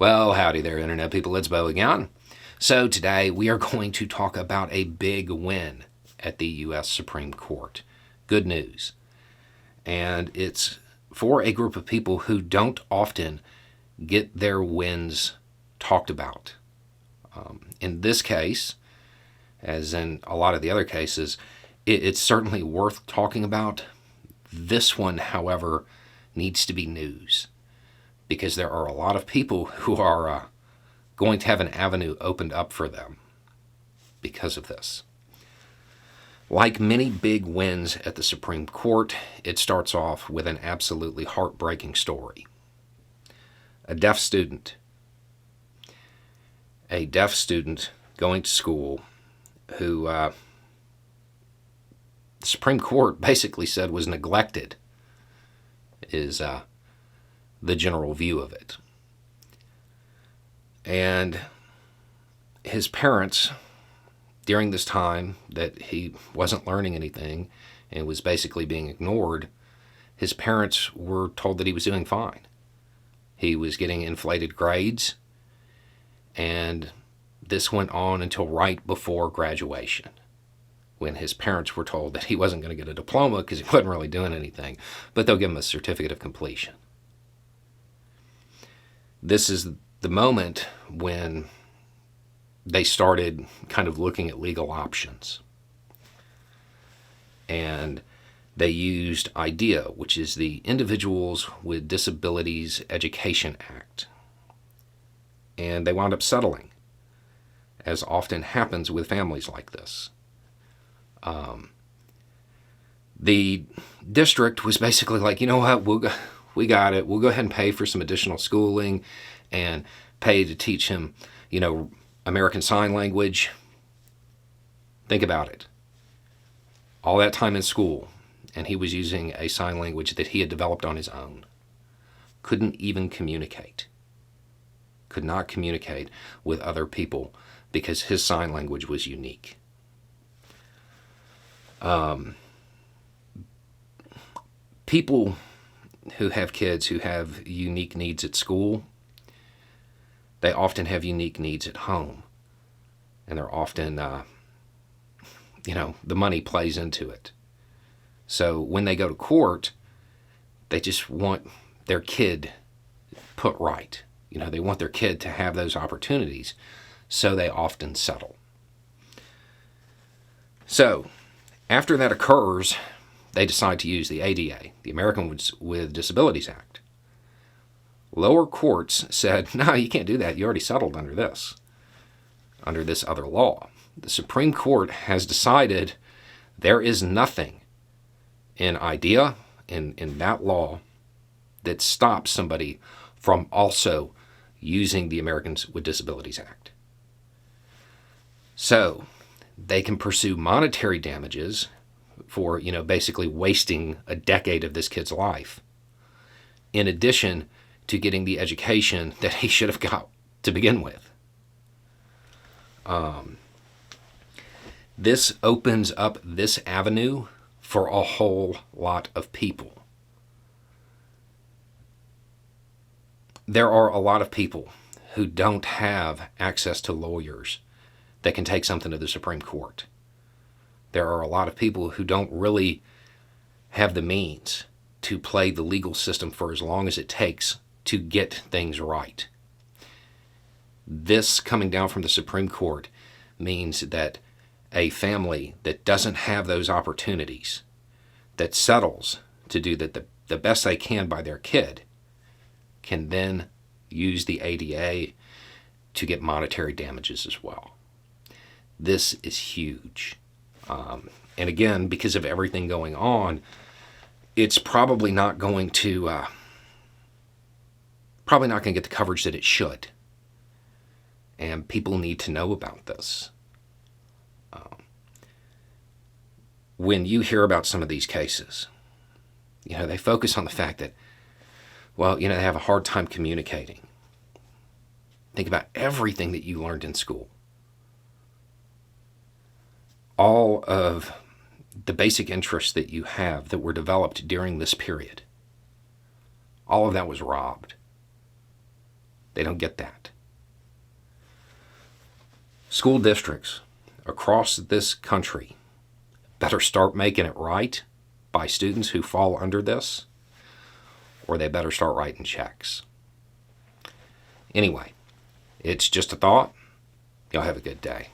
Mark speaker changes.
Speaker 1: Well, howdy there, Internet people. It's Bo again. So, today we are going to talk about a big win at the U.S. Supreme Court. Good news. And it's for a group of people who don't often get their wins talked about. In this case, as in a lot of the other cases, it's certainly worth talking about. This one, however, needs to be news, because there are a lot of people who are going to have an avenue opened up for them because of this. Like many big wins at the Supreme Court, it starts off with an absolutely heartbreaking story. A deaf student going to school who the Supreme Court basically said was neglected is the general view of it. And his parents, during this time that he wasn't learning anything and was basically being ignored, his parents were told that he was doing fine. He was getting inflated grades, and this went on until right before graduation, when his parents were told that he wasn't going to get a diploma because he wasn't really doing anything, but they'll give him a certificate of completion. This is the moment when they started kind of looking at legal options. And they used IDEA, which is the Individuals with Disabilities Education Act. And they wound up settling, as often happens with families like this. The district was basically like, you know what, we got it. We'll go ahead and pay for some additional schooling and pay to teach him, American Sign Language. Think about it. All that time in school, and he was using a sign language that he had developed on his own. Couldn't even communicate. Could not communicate with other people because his sign language was unique. People who have kids who have unique needs at school, they often have unique needs at home. And they're often, the money plays into it. So when they go to court, they just want their kid put right. They want their kid to have those opportunities. So they often settle. So after that occurs, they decide to use the ADA, the Americans with Disabilities Act. Lower courts said, no, you can't do that. You already settled under this other law. The Supreme Court has decided there is nothing in IDEA, in that law, that stops somebody from also using the Americans with Disabilities Act. So they can pursue monetary damages for, basically wasting a decade of this kid's life, in addition to getting the education that he should have got to begin with. This opens up this avenue for a whole lot of people. There are a lot of people who don't have access to lawyers that can take something to the Supreme Court. There are a lot of people who don't really have the means to play the legal system for as long as it takes to get things right. This coming down from the Supreme Court means that a family that doesn't have those opportunities, that settles to do the best they can by their kid, can then use the ADA to get monetary damages as well. This is huge. And again, because of everything going on, it's probably not going to get the coverage that it should. And people need to know about this. When you hear about some of these cases, they focus on the fact that, they have a hard time communicating. Think about everything that you learned in school. All of the basic interests that you have that were developed during this period, all of that was robbed. They don't get that. School districts across this country better start making it right by students who fall under this, or they better start writing checks. Anyway, it's just a thought. Y'all have a good day.